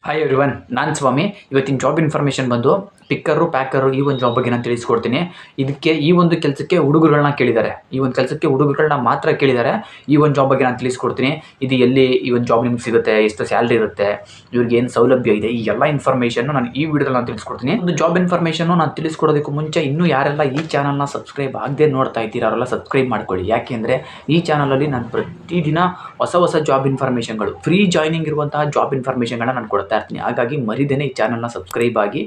Hi everyone, ನಾನು ಸ್ವಾಮಿ. ಇವತ್ತಿನ job information ಬಂದು ಪಿಕ್ಕರು ಪ್ಯಾಕರು ಈ ಒಂದು ಜಾಬ್ ಬಗ್ಗೆ ನಾನು ತಿಳಿಸ್ಕೊಡ್ತೀನಿ. ಈ ಒಂದು ಕೆಲಸಕ್ಕೆ ಹುಡುಗರುಗಳನ್ನ ಕೇಳಿದ್ದಾರೆ. ಈ ಒಂದು ಕೆಲಸಕ್ಕೆ ಹುಡುಗರುಗಳನ್ನ ಮಾತ್ರ ಕೇಳಿದ್ದಾರೆ. ಈ ಒಂದು ಜಾಬ್ ಬಗ್ಗೆ ನಾನು ತಿಳಿಸ್ಕೊಡ್ತೀನಿ. ಇದು ಎಲ್ಲಿ ಈ ಒಂದು ಜಾಬ್ ನಿಮ್ಗೆ ಸಿಗುತ್ತೆ, ಎಷ್ಟು ಸ್ಯಾಲ್ರಿ ಇರುತ್ತೆ, ಇವ್ರಿಗೆ ಏನು ಸೌಲಭ್ಯ ಇದೆ, ಈ ಎಲ್ಲ ಇನ್ಫಾರ್ಮೇಷನ್ ನಾನು ಈ ವಿಡಿಯೋದಲ್ಲಿ ನಾನು ತಿಳಿಸ್ಕೊಡ್ತೀನಿ. ಒಂದು ಜಾಬ್ ಇನ್ಫಾರ್ಮೇಷನ್ ನಾನು ತಿಳಿಸ್ಕೊಡೋದಕ್ಕೂ ಮುಂಚೆ ಇನ್ನೂ ಯಾರೆಲ್ಲ ಈ ಚಾನಲ್ನ ಸಬ್ಸ್ಕ್ರೈಬ್ ಆಗದೆ ನೋಡ್ತಾ ಇದ್ದೀರಾ ಅವರೆಲ್ಲ ಸಬ್ಸ್ಕ್ರೈಬ್ ಮಾಡ್ಕೊಳ್ಳಿ. ಯಾಕೆಂದರೆ ಈ ಚಾನಲಲ್ಲಿ ನಾನು ಪ್ರತಿದಿನ ಹೊಸ ಜಾಬ್ ಇನ್ಫಾರ್ಮೇಷನ್ಗಳು, ಫ್ರೀ ಜಾಯ್ನಿಂಗ್ ಇರುವಂತಹ ಜಾಬ್ ಇನ್ಫಾರ್ಮೇಷನ್ಗಳನ್ನ ನಾನು ಕೊಡ್ತಾ ಇರ್ತೀನಿ. ಹಾಗಾಗಿ ಮರಿದೇನೆ ಈ ಚಾನಲ್ನ ಸಬ್ಸ್ಕ್ರೈಬ್ ಆಗಿ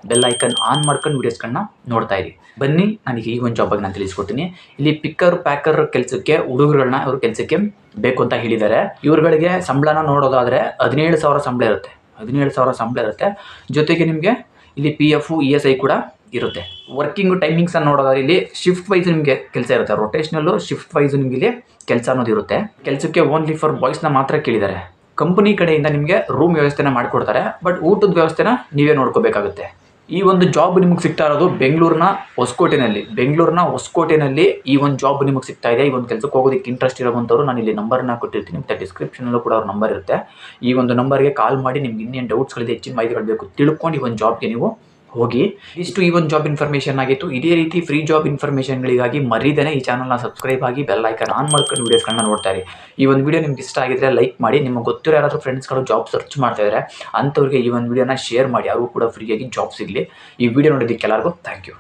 ಬೆಲ್ ಐಕನ್ ಆನ್ ಮಾಡ್ಕೊಂಡು ವೀಡಿಯೋಸ್ಗಳನ್ನ ನೋಡ್ತಾ ಇರಿ. ಬನ್ನಿ, ನನಗೆ ಈ ಒಂದು ಜಾಬ್ ಬಗ್ಗೆ ನಾನು ತಿಳಿಸ್ಕೊಡ್ತೀನಿ. ಇಲ್ಲಿ ಪಿಕ್ಕರ್ ಪ್ಯಾಕರ್ ಕೆಲಸಕ್ಕೆ ಹುಡುಗರುಗಳನ್ನ ಇವ್ರ ಕೆಲಸಕ್ಕೆ ಬೇಕು ಅಂತ ಹೇಳಿದ್ದಾರೆ. ಇವ್ರುಗಳಿಗೆ ಸಂಬಳನ ನೋಡೋದಾದರೆ 17,000 ಸಂಬಳ ಇರುತ್ತೆ. 17,000 ಸಂಬಳ ಇರುತ್ತೆ. ಜೊತೆಗೆ ನಿಮಗೆ ಇಲ್ಲಿ PF ESI ಕೂಡ ಇರುತ್ತೆ. ವರ್ಕಿಂಗ್ ಟೈಮಿಂಗ್ಸ್ ನೋಡೋದಾದ್ರೆ ಇಲ್ಲಿ ಶಿಫ್ಟ್ ವೈಸ್ ನಿಮಗೆ ಕೆಲಸ ಇರುತ್ತೆ. ರೊಟೇಷನಲ್ಲು ಶಿಫ್ಟ್ ವೈಸ್ ನಿಮಗೆ ಇಲ್ಲಿ ಕೆಲಸ ಅನ್ನೋದು ಇರುತ್ತೆ. ಕೆಲಸಕ್ಕೆ ಓನ್ಲಿ ಫಾರ್ ಬಾಯ್ಸ್ನ ಮಾತ್ರ ಕೇಳಿದ್ದಾರೆ. ಕಂಪನಿ ಕಡೆಯಿಂದ ನಿಮಗೆ ರೂಮ್ ವ್ಯವಸ್ಥೆನ ಮಾಡಿಕೊಡ್ತಾರೆ. ಬಟ್ ಊಟದ ವ್ಯವಸ್ಥೆನ ನೀವೇ ನೋಡ್ಕೋಬೇಕಾಗುತ್ತೆ. ಈ ಒಂದು ಜಾಬ್ ನಿಮಗೆ ಸಿಗ್ತಾ ಇರೋದು ಬೆಂಗಳೂರಿನ ಹೊಸಕೋಟೆನಲ್ಲಿ ಈ ಒಂದು ಜಾಬ್ ನಿಮಗೆ ಸಿಗ್ತಾ ಇದೆ. ಈ ಒಂದು ಕೆಲಸಕ್ಕೆ ಹೋಗೋದಕ್ಕೆ ಇಂಟ್ರೆಸ್ಟ್ ಇರೋವಂಥವ್ರು ನಾನು ಇಲ್ಲಿ ನಂಬರ್ನ ಕೊಟ್ಟಿರ್ತೀನಿ. ಮತ್ತು ಡಿಸ್ಕ್ರಿಪ್ಷನಲ್ಲೂ ಕೂಡ ಅವ್ರ ನಂಬರ್ ಇರುತ್ತೆ. ಈ ಒಂದು ನಂಬರ್ಗೆ ಕಾಲ್ ಮಾಡಿ ನಿಮ್ಗೆ ಇನ್ನೇನು ಡೌಟ್ಸ್ಗಳಿದೆ, ಹೆಚ್ಚಿನ ಮಾಹಿತಿಗಳು ಬೇಕು ತಿಳ್ಕೊಂಡು ಈ ಒಂದು ಜಾಬ್ಗೆ ನೀವು ಹೋಗಿ. ಇಷ್ಟು ಈ ಒಂದು ಜಾಬ್ ಇನ್ಫಾರ್ಮೇಷನ್ ಆಗಿತ್ತು. ಇದೇ ರೀತಿ ಫ್ರೀ ಜಾಬ್ ಇನ್ಫಾರ್ಮೇಷನ್ಗಳಿಗಾಗಿ ಮರಿದೇನೆ ಈ ಚಾನಲ್ನ ಸಬ್ಸ್ಕ್ರೈಬ್ ಆಗಿ ಬೆಲ್ ಐಕನ್ ಆನ್ ಮಾಡ್ಕೊಂಡು ವೀಡಿಯೋಸ್ಗಳನ್ನ ನೋಡ್ತಾ ಇರಿ. ಈ ಒಂದು ವಿಡಿಯೋ ನಿಮ್ಗೆ ಇಷ್ಟ ಆಗಿದ್ರೆ ಲೈಕ್ ಮಾಡಿ. ನಿಮಗೆ ಗೊತ್ತಿರೋ ಯಾರಾದರೂ ಫ್ರೆಂಡ್ಸ್ಗಳು ಜಾಬ್ ಸರ್ಚ್ ಮಾಡ್ತಾ ಇದ್ದಾರೆ ಅಂಥವ್ರಿಗೆ ಈ ಒಂದು ವಿಡಿಯೋನ ಶೇರ್ ಮಾಡಿ. ಅವ್ರಿಗೂ ಕೂಡ ಫ್ರೀಯಾಗಿ ಜಾಬ್ ಸಿಗಲಿ. ಈ ವಿಡಿಯೋ ನೋಡೋದಕ್ಕೆ ಎಲ್ಲರಿಗೂ ಥ್ಯಾಂಕ್ ಯು.